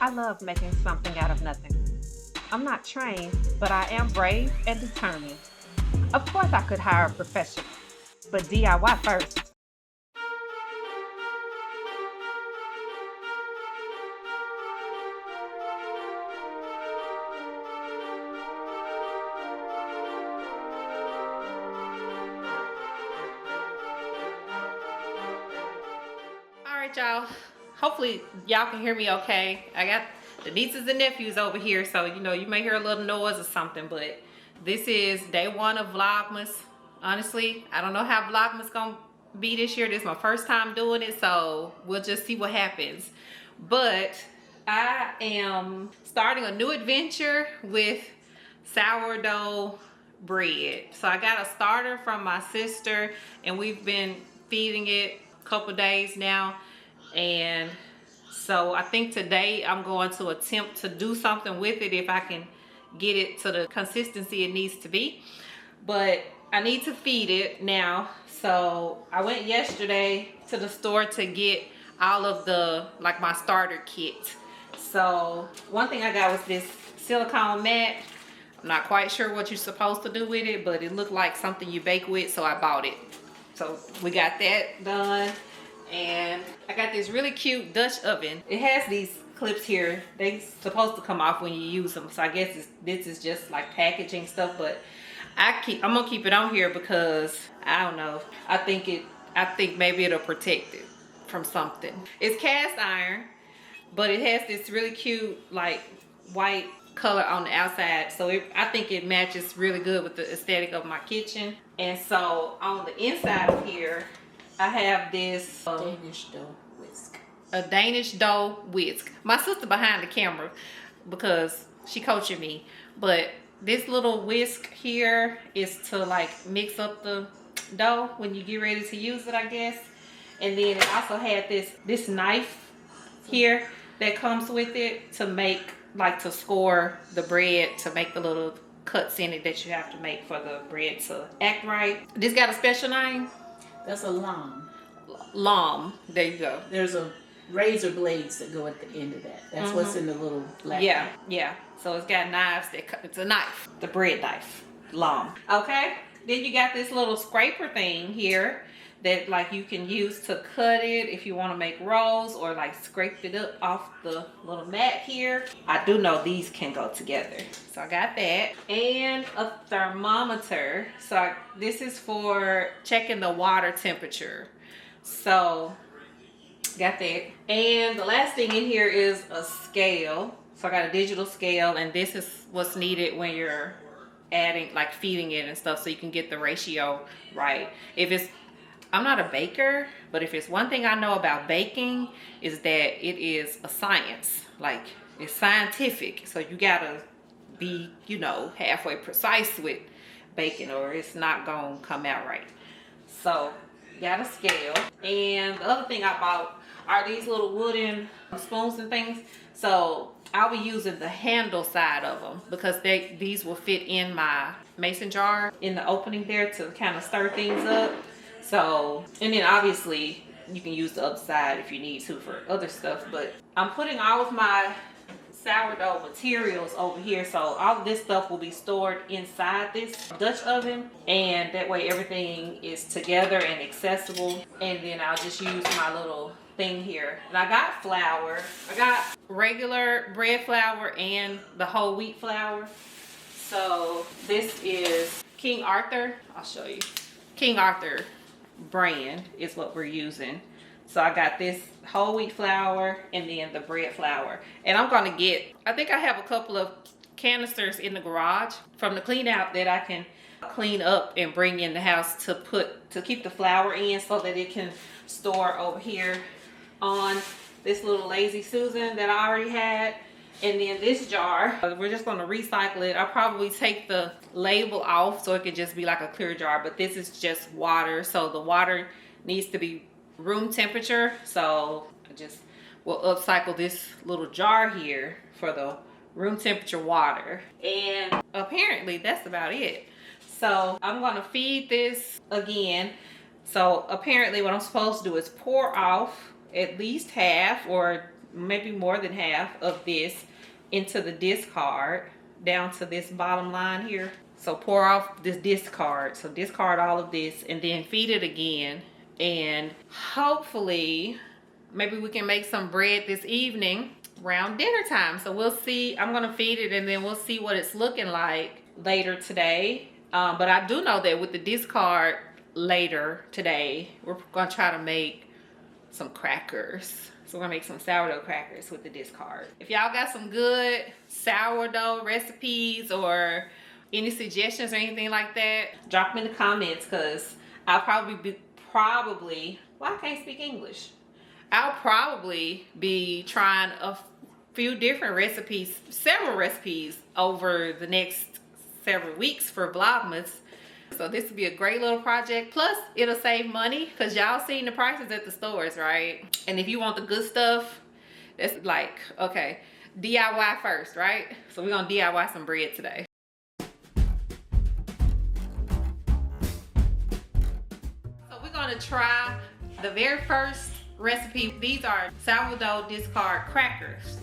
I love making something out of nothing. I'm not trained, but I am brave and determined. Of course, I could hire a professional, but DIY first. All right, y'all. Hopefully y'all can hear me okay. I got the nieces and nephews over here, so you know you may hear a little noise or something, but this is day one of Vlogmas. Honestly, I don't know how Vlogmas gonna be this year. This is my first time doing it, so we'll just see what happens. But I am starting a new adventure with sourdough bread. So I got a starter from my sister, and we've been feeding it couple days now, and so I think today I'm going to attempt to do something with it if I can get it to the consistency it needs to be. But I need to feed it now, so I went yesterday to the store to get all of the my starter kit. So one thing I got was this silicone mat. I'm not quite sure what you're supposed to do with it, but it looked like something you bake with, so I bought it. So we got that done, and I got this really cute Dutch oven. It has these clips here. They're supposed to come off when you use them, so I guess this is just like packaging stuff, but I'm gonna keep it on here because I don't know. I think maybe it'll protect it from something. It's cast iron, but it has this really cute like white color on the outside, so I think it matches really good with the aesthetic of my kitchen. And so on the inside of here I have this Danish dough whisk. A Danish dough whisk. My sister behind the camera because she coaching me, but this little whisk here is to like mix up the dough when you get ready to use it, I guess. And then it also had this knife here that comes with it to make to score the bread, to make the little cuts in it that you have to make for the bread to act right. This got a special name? That's a lom. Lom. There you go. There's a razor blades that go at the end of that. That's what's in the little black. Yeah. So it's got knives it's a knife. The bread knife. Lom. Okay. Then you got this little scraper thing here that you can use to cut it if you want to make rolls or scrape it up off the little mat here. I do know these can go together, so I got that. And a thermometer. So this is for checking the water temperature, so got that. And the last thing in here is a scale. So I got a digital scale, and this is what's needed when you're adding feeding it and stuff, so you can get the ratio right. I'm not a baker, but if it's one thing I know about baking is that it is a science. It's scientific. So you gotta be, halfway precise with baking or it's not gonna come out right. So got a scale. And the other thing I bought are these little wooden spoons and things. So I'll be using the handle side of them because these will fit in my mason jar in the opening there to kind of stir things up. So, and then obviously you can use the other side if you need to for other stuff, but I'm putting all of my sourdough materials over here, so all of this stuff will be stored inside this Dutch oven, and that way everything is together and accessible. And then I'll just use my little thing here. And I got flour. I got regular bread flour and the whole wheat flour. So this is King Arthur. I'll show you. King Arthur brand is what we're using. So I got this whole wheat flour and then the bread flour. And I'm gonna I think I have a couple of canisters in the garage from the clean out that I can clean up and bring in the house to keep the flour in, so that it can store over here on this little Lazy Susan that I already had. And then this jar, we're just going to recycle it. I'll probably take the label off so it can just be like a clear jar, but this is just water. So the water needs to be room temperature. So I just will upcycle this little jar here for the room temperature water. And apparently that's about it. So I'm going to feed this again. So apparently what I'm supposed to do is pour off at least half, or maybe more than half of this into the discard down to this bottom line here. So pour off this discard. So discard all of this and then feed it again. And hopefully maybe we can make some bread this evening around dinner time. So we'll see. I'm gonna feed it and then we'll see what it's looking like later today. But I do know that with the discard later today, we're gonna try to make some crackers. So we're gonna make some sourdough crackers with the discard. If y'all got some good sourdough recipes or any suggestions or anything like that, drop them in the comments, because I'll probably, well, I can't speak English. I'll probably be trying a few different recipes, several recipes over the next several weeks for Vlogmas. So this would be a great little project. Plus, it'll save money because y'all seen the prices at the stores, right? And if you want the good stuff, that's like, okay, DIY first, right? So we're gonna DIY some bread today. So we're gonna try the very first recipe. These are sourdough discard crackers.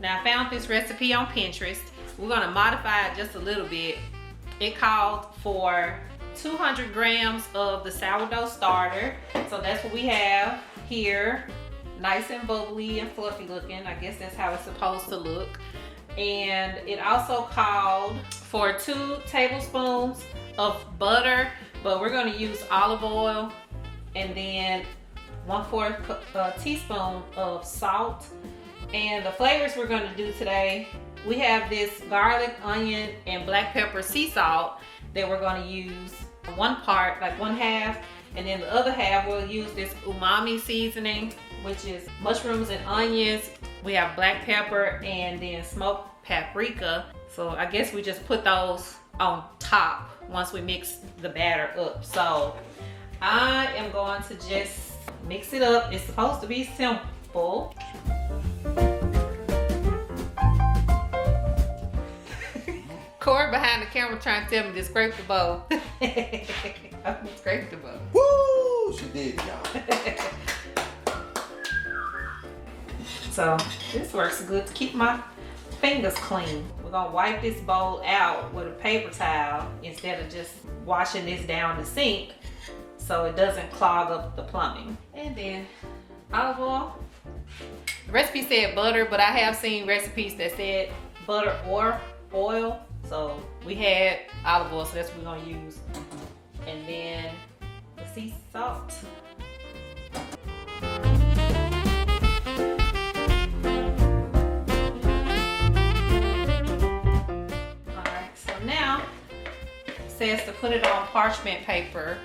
Now I found this recipe on Pinterest. We're gonna modify it just a little bit. It called for 200 grams of the sourdough starter. So that's what we have here. Nice and bubbly and fluffy looking. I guess that's how it's supposed to look. And it also called for 2 tablespoons of butter, but we're gonna use olive oil, and then 1/4 teaspoon of salt. And the flavors we're gonna do today, we have this garlic, onion, and black pepper sea salt that we're gonna use. One part, like 1/2, and then the other half we'll use this umami seasoning, which is mushrooms and onions. We have black pepper and then smoked paprika. So I guess we just put those on top once we mix the batter up. So I am going to just mix it up. It's supposed to be simple. Corey behind the camera trying to tell me to scrape the bowl. Scrape the bowl. Woo! She did, y'all. So this works good to keep my fingers clean. We're gonna wipe this bowl out with a paper towel instead of just washing this down the sink so it doesn't clog up the plumbing. And then olive oil. The recipe said butter, but I have seen recipes that said butter or oil. So we had olive oil, so that's what we're gonna use. And then the sea salt. Alright, so now it says to put it on parchment paper.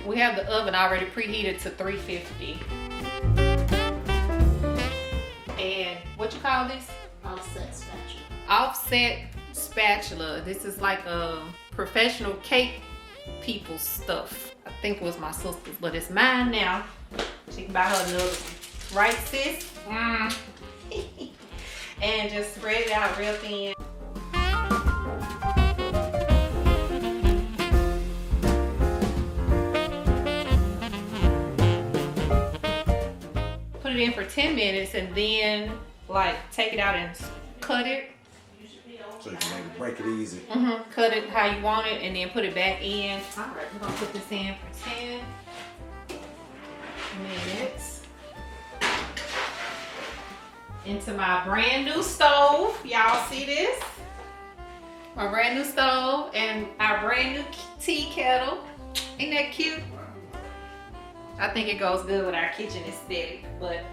We have the oven already preheated to 350. And what you call this? Offset spatula. Offset spatula. This is like a professional cake people's stuff. I think it was my sister's, but it's mine now. She can buy her another one. Right, sis? And just spread it out real thin. Put it in for 10 minutes and then like take it out and cut it. So you can maybe break it easy. Cut it how you want it and then put it back in. All right, we're gonna put this in for 10 minutes. Into my brand new stove. Y'all see this? My brand new stove and our brand new tea kettle. Ain't that cute? I think it goes good with our kitchen aesthetic, but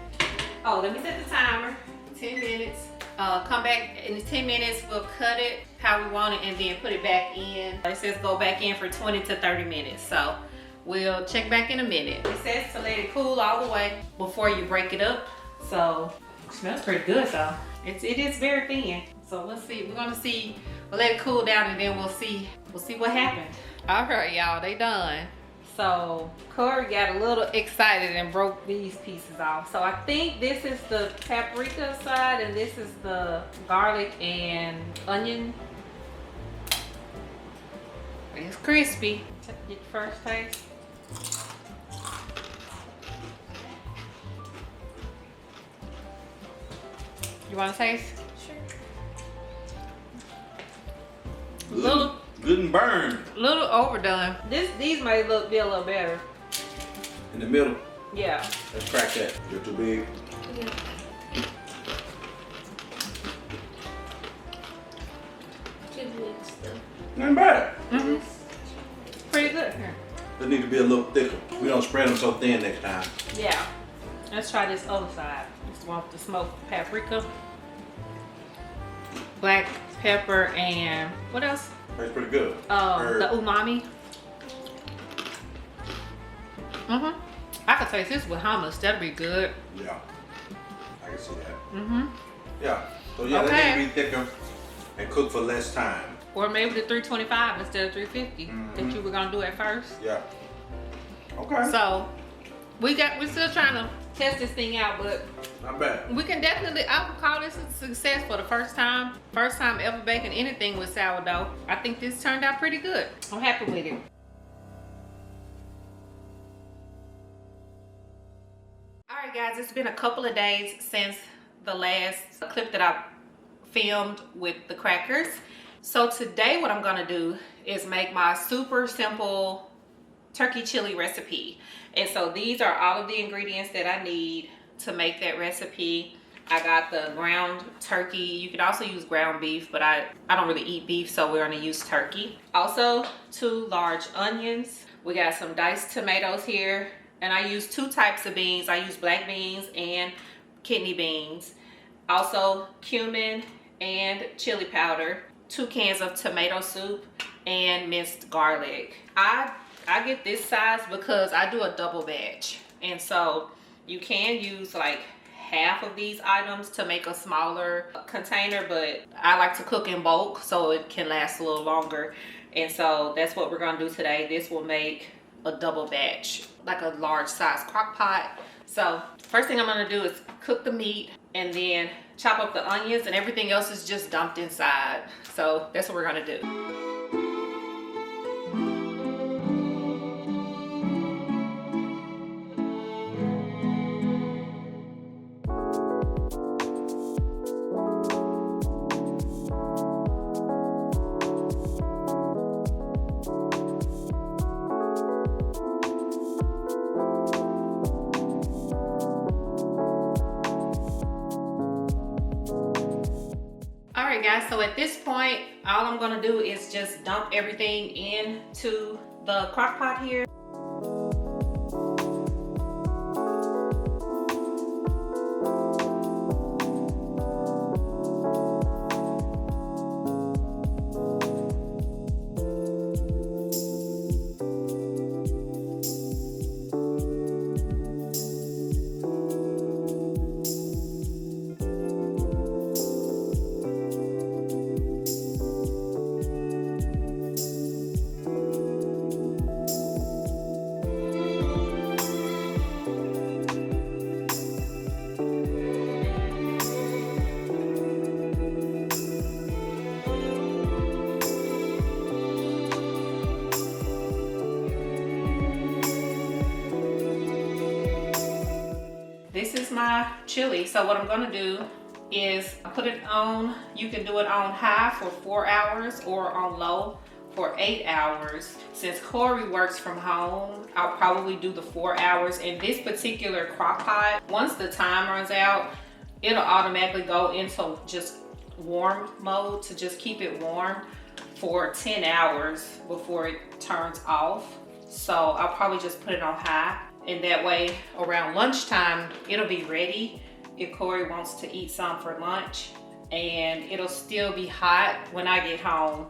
oh, let me set the timer. 10 minutes. Come back in 10 minutes. We'll cut it how we want it and then put it back in. It says go back in for 20 to 30 minutes. So we'll check back in a minute. It says to let it cool all the way before you break it up. So it smells pretty good though. It is very thin. So let's see. We're gonna see. We'll let it cool down and then we'll see what happened. All right, y'all. They done. So Corey got a little excited and broke these pieces off. So I think this is the paprika side and this is the garlic and onion. It's crispy. Get the first taste. You want to taste? Sure. Little, Good and burned. little overdone. These may be a little better. In the middle. Yeah. Let's crack that. You're too big. Yeah. Good mix though. Not bad. Mm-hmm. Pretty good here. They need to be a little thicker. We don't spread them so thin next time. Yeah. Let's try this other side. This one with the smoked paprika, black pepper, and what else? Tastes pretty good. The umami. Mm-hmm. I could taste this with hummus. That'd be good. Yeah. I can see that. Mm-hmm. Yeah. So yeah, Okay. they need to be thicker and cook for less time. Or maybe the 325 instead of 350 that you were gonna do at first. Yeah. Okay. So we're still trying to test this thing out, but Not bad. we can definitely, I would call this a success for the first time ever baking anything with sourdough. I think this turned out pretty good. I'm happy with it. All right, guys, it's been a couple of days since the last clip that I filmed with the crackers. So today what I'm gonna do is make my super simple turkey chili recipe. And so these are all of the ingredients that I need to make that recipe. I got the ground turkey. You can also use ground beef, but I don't really eat beef, so we're gonna use turkey. Also, 2 large onions. We got some diced tomatoes here. And I use 2 types of beans. I use black beans and kidney beans. Also, cumin and chili powder. 2 cans of tomato soup and minced garlic. I get this size because I do a double batch, and so you can use like half of these items to make a smaller container, but I like to cook in bulk so it can last a little longer. And so that's what we're gonna do today. This will make a double batch, like a large size crock pot. So first thing I'm gonna do is cook the meat and then chop up the onions, and everything else is just dumped inside. So that's what we're gonna do. Alright guys, so at this point, all I'm gonna do is just dump everything into the crock pot here. This is my chili. So what I'm gonna do is put it on, you can do it on high for 4 hours or on low for 8 hours. Since Corey works from home, I'll probably do the 4 hours. In this particular crock pot, once the time runs out, it'll automatically go into just warm mode to just keep it warm for 10 hours before it turns off. So I'll probably just put it on high, and that way around lunchtime it'll be ready if Corey wants to eat some for lunch, and it'll still be hot when I get home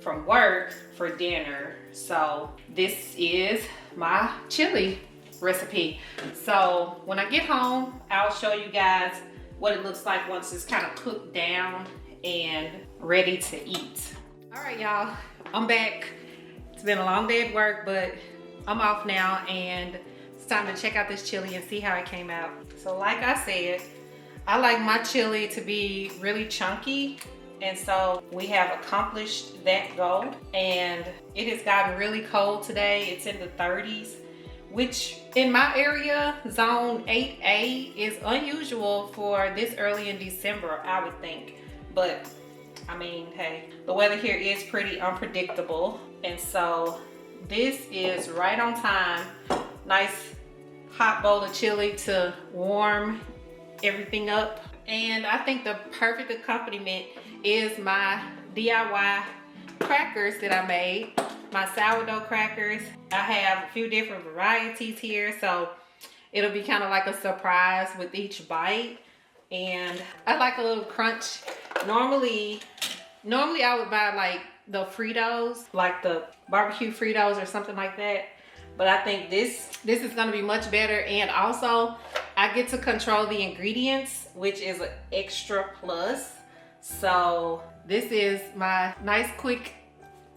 from work for dinner. So this is my chili recipe. So when I get home, I'll show you guys what it looks like once it's kind of cooked down and ready to eat. All right, y'all, I'm back. It's been a long day at work, but I'm off now, and it's time to check out this chili and see how it came out. So like I said, I like my chili to be really chunky, And so we have accomplished that goal, and it has gotten really cold today. It's in the 30s, which in my area, zone 8A, is unusual for this early in December, I would think. But I mean, hey, the weather here is pretty unpredictable. And so this is right on time. Nice hot bowl of chili to warm everything up. And I think the perfect accompaniment is my DIY crackers that I made, my sourdough crackers. I have a few different varieties here, so it'll be kind of like a surprise with each bite. And I like a little crunch. Normally I would buy like the Fritos, like the barbecue Fritos or something like that. But I think this is gonna be much better. And also I get to control the ingredients, which is an extra plus. So this is my nice quick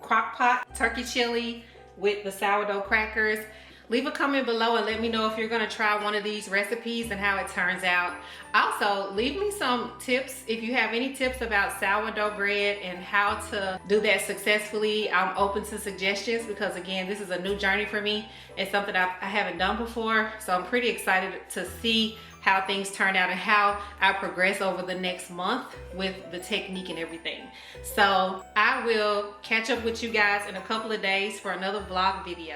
Crockpot turkey chili with the sourdough crackers. Leave a comment below and let me know if you're gonna try one of these recipes and how it turns out. Also, leave me some tips if you have any tips about sourdough bread and how to do that successfully. I'm open to suggestions because again, this is a new journey for me. It's something I haven't done before. So I'm pretty excited to see how things turn out and how I progress over the next month with the technique and everything. So I will catch up with you guys in a couple of days for another vlog video.